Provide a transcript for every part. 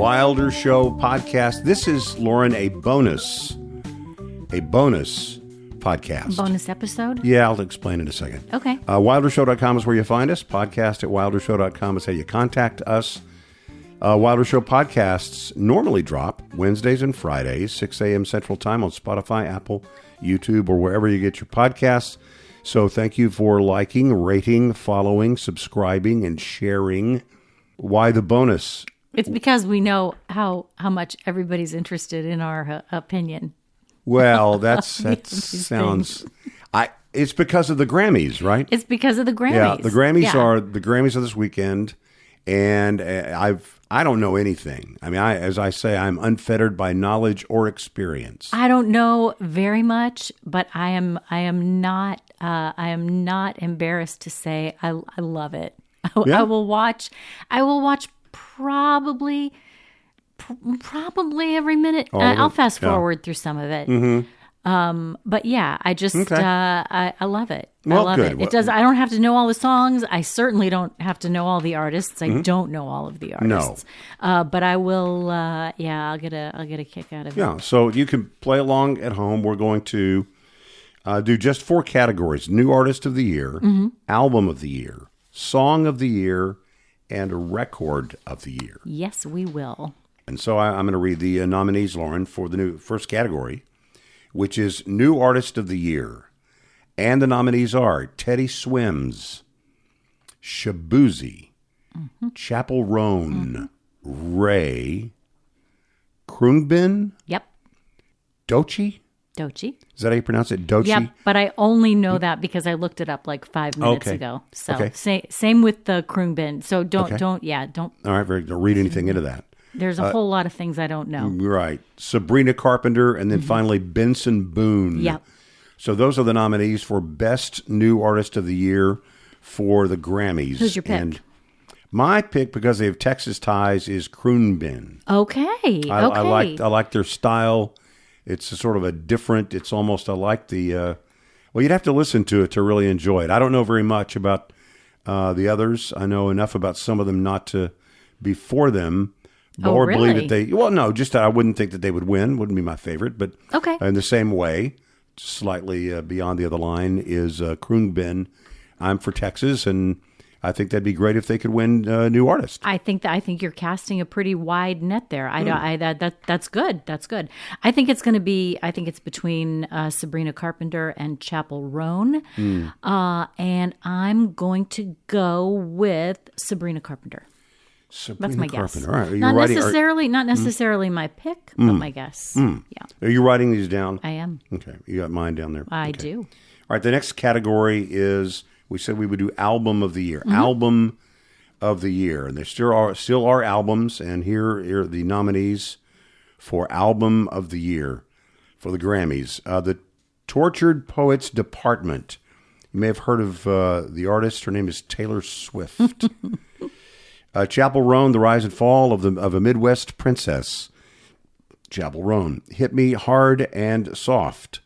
Wilder Show podcast. This is, Lauren, a bonus podcast. Bonus episode? Yeah, I'll explain in a second. Okay. WilderShow.com is where you find us. Podcast at WilderShow.com is how you contact us. Wilder Show podcasts normally drop Wednesdays and Fridays, 6 a.m. Central Time on Spotify, Apple, YouTube, or wherever you get your podcasts. So thank you for liking, rating, following, subscribing, and sharing. Why the bonus? It's because we know how much everybody's interested in our opinion. Well, that sounds... It's because of the Grammys, right? It's because of the Grammys. Yeah, the Grammys are the Grammys of this weekend, and I don't know anything. I mean, as I say, I'm unfettered by knowledge or experience. I don't know very much, but I am not embarrassed to say I love it. Yeah. I will watch probably every minute. I'll fast forward through some of it. Mm-hmm. But yeah, I just I love it. Well, I love good. it. It does. I don't have to know all the songs. I certainly don't have to know all the artists. I don't know all of the artists. No. But I will. I'll get a kick out of it. Yeah. So you can play along at home. We're going to do just 4 categories: New Artist of the Year, Album of the Year, Song of the Year, and Record of the Year. Yes, we will. And so I'm going to read the nominees, Lauren, for the first category, which is New Artist of the Year. And the nominees are Teddy Swims, Shabuzi, Chapel Roan, Ray, Khruangbin, Yep. Doechii. Doechii. Is that how you pronounce it? Doechii? Yep, but I only know that because I looked it up like 5 minutes ago. So same with the Khruangbin. So don't. All right, don't read anything into that. There's a whole lot of things I don't know. Right. Sabrina Carpenter, and then finally Benson Boone. Yep. So those are the nominees for Best New Artist of the Year for the Grammys. Who's your pick? And my pick, because they have Texas ties, is Khruangbin. Okay. I like their style. It's a sort of a different. It's almost. I like the. Well, you'd have to listen to it to really enjoy it. I don't know very much about the others. I know enough about some of them not to be for them. Or really? Believe that they. Well, no, just I wouldn't think that they would win. Wouldn't be my favorite, but in the same way, slightly beyond the other line is Khruangbin. I'm for Texas, and I think that'd be great if they could win New Artist. I think you're casting a pretty wide net there. That's good. That's good. I think it's going to be. I think it's between Sabrina Carpenter and Chapel Roan, and I'm going to go with Sabrina Carpenter. That's my guess. All right. Are you not necessarily my pick, but my guess. Yeah. Are you writing these down? I am. Okay. You got mine down there. I do. All right. The next category is, we said we would do Album of the Year. Album of the Year. And there still are albums. And here are the nominees for Album of the Year for the Grammys. The Tortured Poets Department. You may have heard of the artist. Her name is Taylor Swift. Chapel Roan, The Rise and Fall of a Midwest Princess. Chapel Roan, Hit Me Hard and Soft.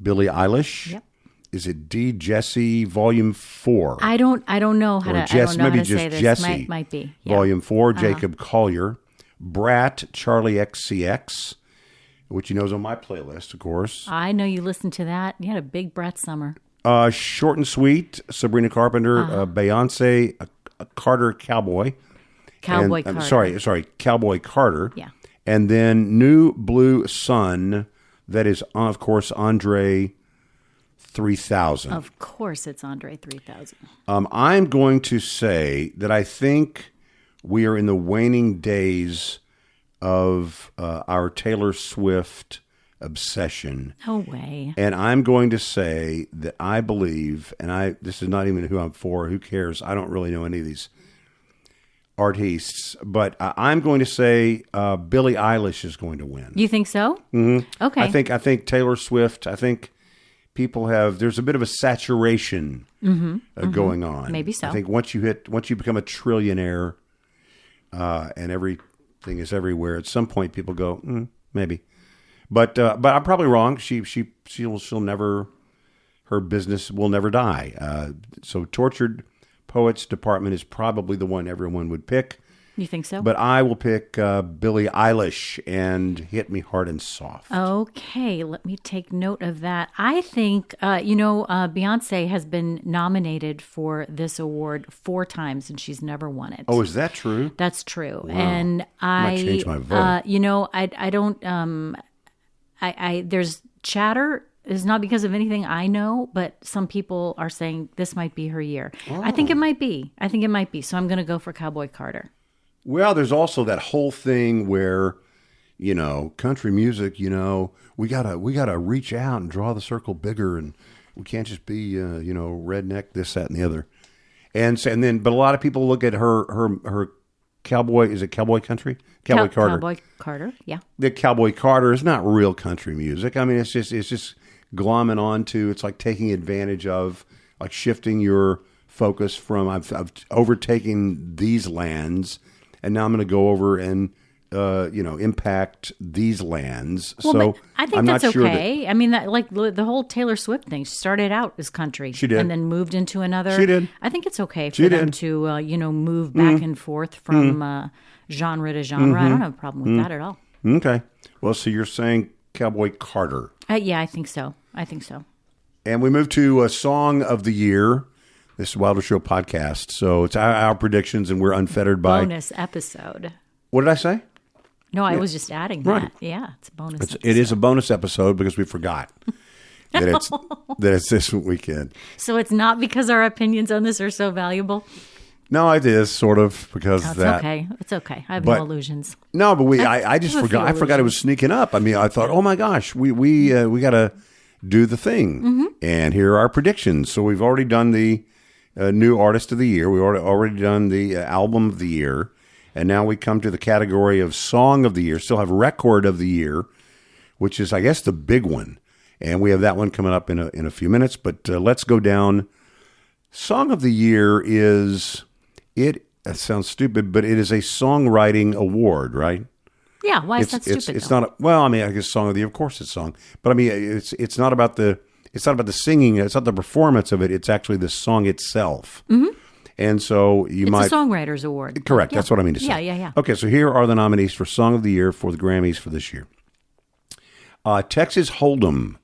Billie Eilish. Yep. Is it D. Jessie Volume 4? I don't know how to say this. Jessie, might be. Yeah. Volume 4, Jacob Collier. Brat, Charlie XCX, which you know is on my playlist, of course. I know you listened to that. You had a big Brat summer. Short and Sweet, Sabrina Carpenter, Beyonce, Carter Cowboy. Carter. Sorry, Cowboy Carter. Yeah. And then New Blue Sun, that is, of course, Andre 3000. Of course it's Andre 3000. I'm going to say that I think we are in the waning days of our Taylor Swift obsession. No way. And I'm going to say that I believe, and this is not even who I'm for, who cares? I don't really know any of these artists, but I'm going to say Billie Eilish is going to win. You think so? Mm-hmm. Okay. I think Taylor Swift, people there's a bit of a saturation going on. Maybe so. I think once you become a trillionaire and everything is everywhere, at some point people go, maybe. But I'm probably wrong. She'll never, her business will never die. So Tortured Poets Department is probably the one everyone would pick. You think so? But I will pick Billie Eilish and Hit Me Hard and Soft. Okay, let me take note of that. I think, Beyonce has been nominated for this award 4 times and she's never won it. Oh, is that true? That's true. Wow. And I might change my vote. I don't, there's chatter. It's not because of anything I know, but some people are saying this might be her year. Oh. I think it might be. So I'm going to go for Cowboy Carter. Well, there's also that whole thing where, country music, we gotta reach out and draw the circle bigger, and we can't just be, redneck, this, that, and the other. But a lot of people look at her cowboy. Is it cowboy country? Cowboy Carter. Cowboy Carter. Yeah. The Cowboy Carter is not real country music. I mean, it's just glomming onto. It's like taking advantage of, like shifting your focus from I've overtaken these lands. And now I'm going to go over and, impact these lands. Well, so I think I'm that's not sure okay. I mean, the whole Taylor Swift thing, she started out as country. She did. And then moved into another. She did. I think it's okay for them to, move back and forth from genre to genre. I don't have a problem with that at all. Okay. Well, so you're saying Cowboy Carter. Yeah, I think so. And we move to a Song of the Year. This is Wilder Show podcast. So it's our predictions, and we're unfettered by... Bonus episode. What did I say? No, I was just adding that. Right. Yeah, it's a bonus episode. It is a bonus episode because we forgot that it's this weekend. So it's not because our opinions on this are so valuable? No, it is sort of because that... okay. It's okay. I have no illusions. No, but I just forgot. I forgot it was sneaking up. I mean, I thought, oh my gosh, we got to do the thing. Mm-hmm. And here are our predictions. So we've already done the new artist of the year. We've already done the album of the year. And now we come to the category of song of the year. Still have record of the year, which is, I guess, the big one. And we have that one coming up in a few minutes. But let's go down. Song of the year is, that sounds stupid, but it is a songwriting award, right? Yeah, why is that stupid? It's not. Well, I mean, I guess song of the year, of course, it's song. But I mean, it's not about the singing. It's not the performance of it. It's actually the song itself. Mm-hmm. And so it's a songwriters award. Correct. Yeah. That's what I mean to say. Yeah. Okay, so here are the nominees for Song of the Year for the Grammys for this year. Texas Hold'em,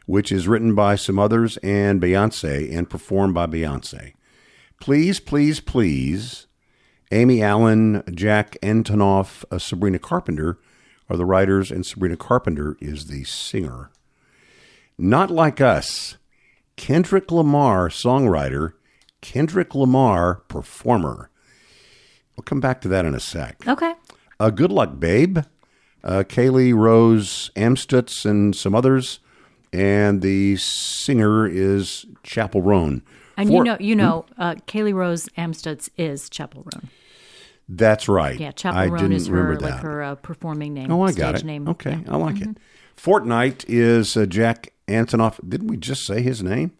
which is written by some others and Beyonce and performed by Beyonce. Please, Please, Please, Amy Allen, Jack Antonoff, Sabrina Carpenter are the writers, and Sabrina Carpenter is the singer. Not Like Us, Kendrick Lamar, songwriter, Kendrick Lamar, performer. We'll come back to that in a sec. Okay. Good Luck Babe, Kaylee Rose Amstutz and some others, and the singer is Chappell Roan. And Kaylee Rose Amstutz is Chappell Roan. That's right. Yeah, Chappell Roan is that. her performing name. Oh, I got it. Name. Okay, Yeah. I like it. Fortnite is Jack Antonoff. Didn't we just say his name?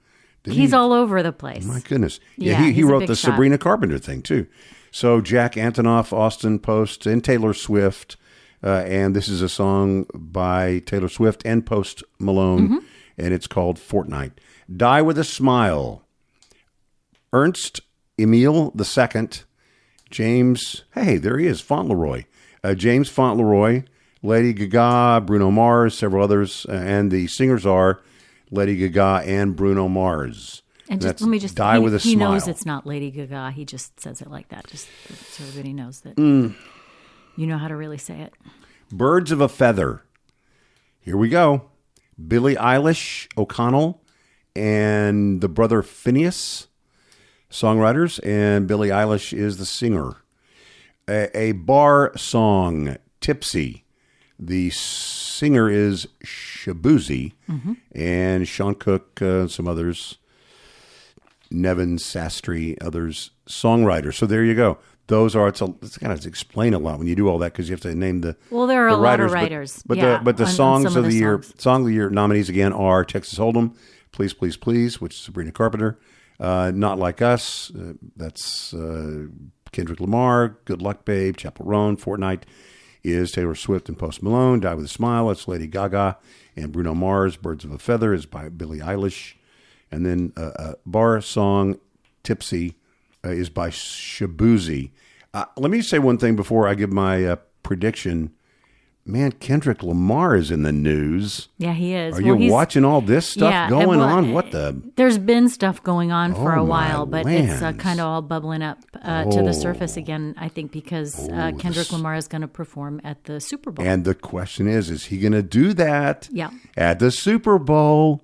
He's all over the place. My goodness. Yeah, he wrote the shot. Sabrina Carpenter thing, too. So Jack Antonoff, Austin Post, and Taylor Swift. And this is a song by Taylor Swift and Post Malone, and it's called Fortnite. Die with a Smile. Ernst Emile II, James, hey, there he is, Fauntleroy. James Fauntleroy, Lady Gaga, Bruno Mars, several others, and the singers are Lady Gaga and Bruno Mars. And let me just Die with a Smile. He knows it's not Lady Gaga. He just says it like that, just so everybody knows that you know how to really say it. Birds of a Feather. Here we go. Billie Eilish, O'Connell, and the brother Phineas, songwriters, and Billie Eilish is the singer. A bar song, Tipsy. The singer is Shabuzi, and Sean Cook, some others, Nevin Sastry, others, songwriters. So there you go. Those are, it's got to explain a lot when you do all that because you have to name the Well, there are the a writers, lot of writers. But the songs of the year, songs. Song of the Year nominees again are Texas Hold'em, Please, Please, Please, which is Sabrina Carpenter. Not Like Us, that's Kendrick Lamar. Good Luck Babe, Chappell Roan. Fortnite is Taylor Swift and Post Malone. Die with a Smile, that's Lady Gaga and Bruno Mars. Birds of a Feather is by Billie Eilish. And then bar song, Tipsy, is by Shabuzi. Let me say one thing before I give my prediction. Man, Kendrick Lamar is in the news. Yeah, he is. Are you watching all this stuff going on? What the? There's been stuff going on for a while, but lands. it's kind of all bubbling up to the surface again, I think, because Kendrick Lamar is going to perform at the Super Bowl. And the question is he going to do that Yeah. at the Super Bowl?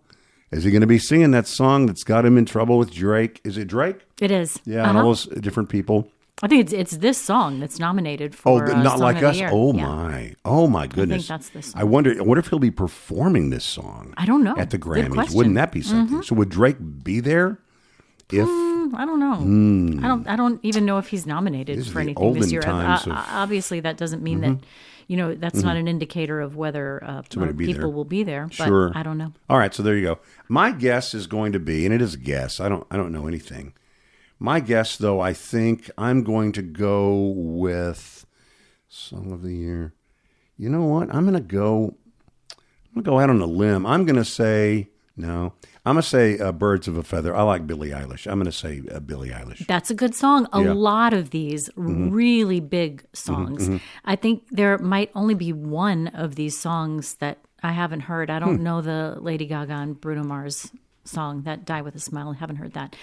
Is he going to be singing that song that's got him in trouble with Drake? Is it Drake? It is. Yeah, and all those different people. I think it's this song that's nominated for not Song like of the us. Year. Oh Yeah. my goodness! I think that's this song. I wonder if he'll be performing this song. I don't know. At the Good Grammys, question. wouldn't that be something? So would Drake be there? If I don't know. I don't even know if he's nominated This is for the anything this olden year. times of- Obviously, that doesn't mean that that's not an indicator of whether be people there. will be there. But Sure. I don't know. All right, so there you go. My guess is going to be, and it is a guess. I don't know anything. My guess, though, I think I'm going to go with Song of the Year. You know what? I'm going to go out on a limb. I'm going to say no. I'm going to say Birds of a Feather. I like Billie Eilish. I'm going to say Billie Eilish. That's a good song. A Yeah. lot of these really big songs. I think there might only be one of these songs that I haven't heard. I don't know the Lady Gaga and Bruno Mars song, that Die With a Smile. I haven't heard that.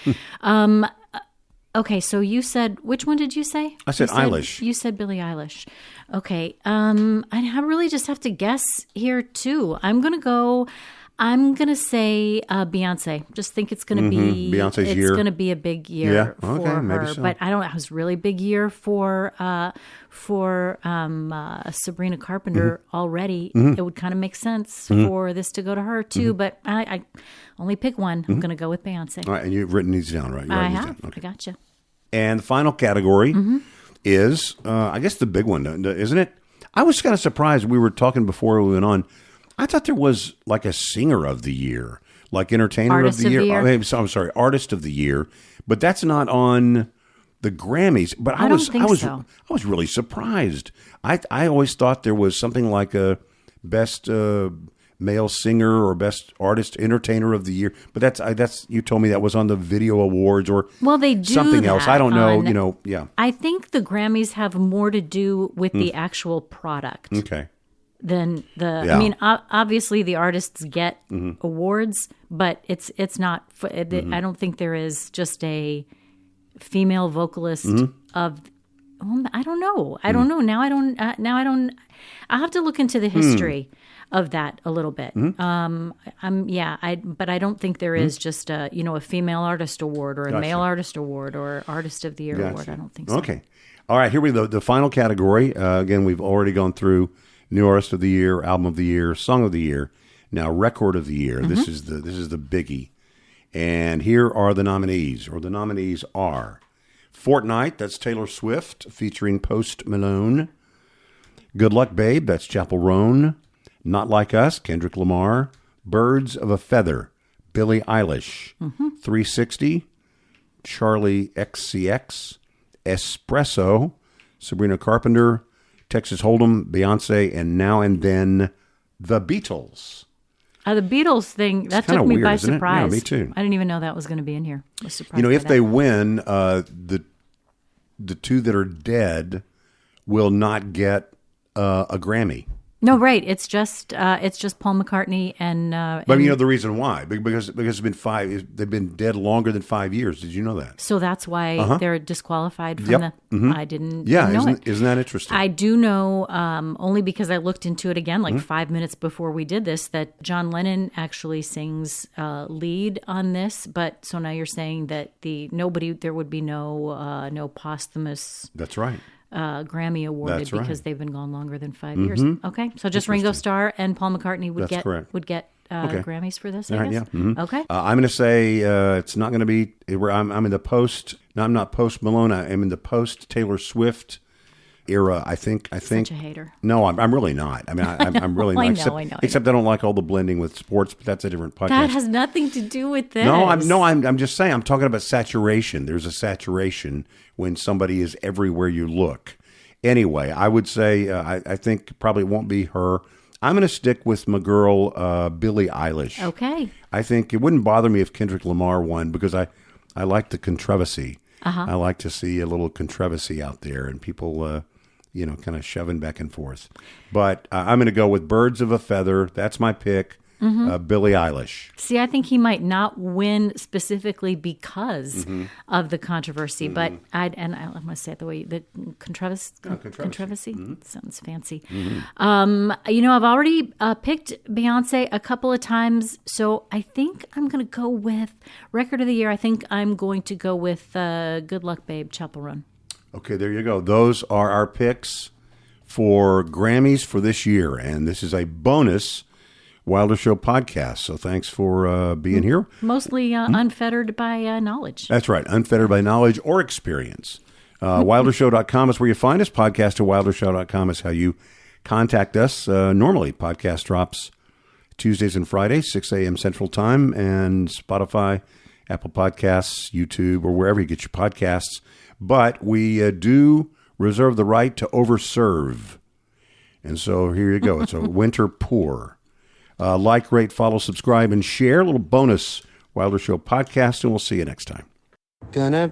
Okay, so you said, which one did you say? I said Eilish. You said Billie Eilish. Okay, I really just have to guess here too. I'm gonna say Beyonce. Just think it's gonna be Beyonce's year. It's gonna be a big year Yeah, okay, for maybe her. so. But I don't. It was a really big year for Sabrina Carpenter already. It would kind of make sense for this to go to her too. But I only pick one. I'm gonna go with Beyonce. All right, and you've written these down, right? You're I writing these have. down. I gotcha. And the final category is, I guess, the big one, isn't it? I was kind of surprised. We were talking before we went on. I thought there was like a singer of the year, like entertainer Artist of the year. of the year. I'm sorry, artist of the year. But that's not on the Grammys. But I was really surprised. I always thought there was something like a best male singer or best artist entertainer of the year. But that's you told me that was on the video awards or They do something else. I don't know. on- Yeah. I think the Grammys have more to do with the actual product Okay. than the. Yeah. I mean, obviously the artists get awards, but it's not. I don't think there is just a female vocalist of. Well, I don't know. I don't know. Now I don't. I'll have to look into the history of that a little bit. But I don't think there is just a female artist award or a male artist award or artist of the year award. I don't think so. Okay. All right. Here we go. The final category. Again, we've already gone through new artist of the year, album of the year, song of the year. Now, record of the year. This is the biggie. And here are the nominees. Or the nominees are Fortnight. That's Taylor Swift featuring Post Malone. Good Luck Babe. That's Chappell Roan. Not Like Us, Kendrick Lamar. Birds of a Feather, Billie Eilish. 360, Charlie XCX. Espresso, Sabrina Carpenter. Texas Hold'em, Beyonce. And Now and Then, The Beatles. The Beatles thing, that kinda took me weird, by isn't it? surprise. Yeah, me too. I didn't even know that was going to be in here. I was surprised by If that. they win, the two that are dead will not get a Grammy. No, right. It's just Paul McCartney and. But you know the reason why? Because it's been they've been dead longer than 5 years. Did you know that? So that's why they're disqualified from the. I didn't know it. Isn't that interesting? I do know, only because I looked into it again, like 5 minutes before we did this, that John Lennon actually sings lead on this. But so now you're saying that there would be no posthumous. That's right. Grammy awarded That's right. because they've been gone longer than 5 years. Okay, so just Ringo Starr and Paul McCartney would That's correct. get Grammys for this. All I right, guess. yeah. Okay. I'm going to say it's not going to be. I'm in the post. No, I'm not post Malone. I'm in the post Taylor Swift era. I think. Such a hater. No, I'm really not. I mean, I'm really I not. know. Except I don't like all the blending with sports, but that's a different podcast. That has nothing to do with this. I'm just saying. I'm talking about saturation. There's a saturation when somebody is everywhere you look. Anyway, I would say I think probably won't be her. I'm going to stick with my girl, Billie Eilish. Okay. I think it wouldn't bother me if Kendrick Lamar won because I like the controversy. I like to see a little controversy out there and people, kind of shoving back and forth. But I'm going to go with Birds of a Feather. That's my pick. Billie Eilish. See, I think he might not win specifically because of the controversy, but I'm going to say it the way the controversy sounds fancy. I've already picked Beyonce a couple of times, so I think I'm going to go with Record of the Year. I think I'm going to go with Good Luck Babe, Chapel Roan. Okay, there you go. Those are our picks for Grammys for this year, and this is a bonus Wilder Show podcast. So thanks for being here. Mostly unfettered by knowledge. That's right. Unfettered by knowledge or experience. WilderShow.com is where you find us. Podcast at WilderShow.com is how you contact us. Normally, podcast drops Tuesdays and Fridays, 6 a.m. Central Time, and Spotify, Apple Podcasts, YouTube, or wherever you get your podcasts. But we do reserve the right to overserve. And so here you go. It's a winter pour. Like, rate, follow, subscribe, and share. A little bonus Wilder Show podcast, and we'll see you next time. Da-da-da.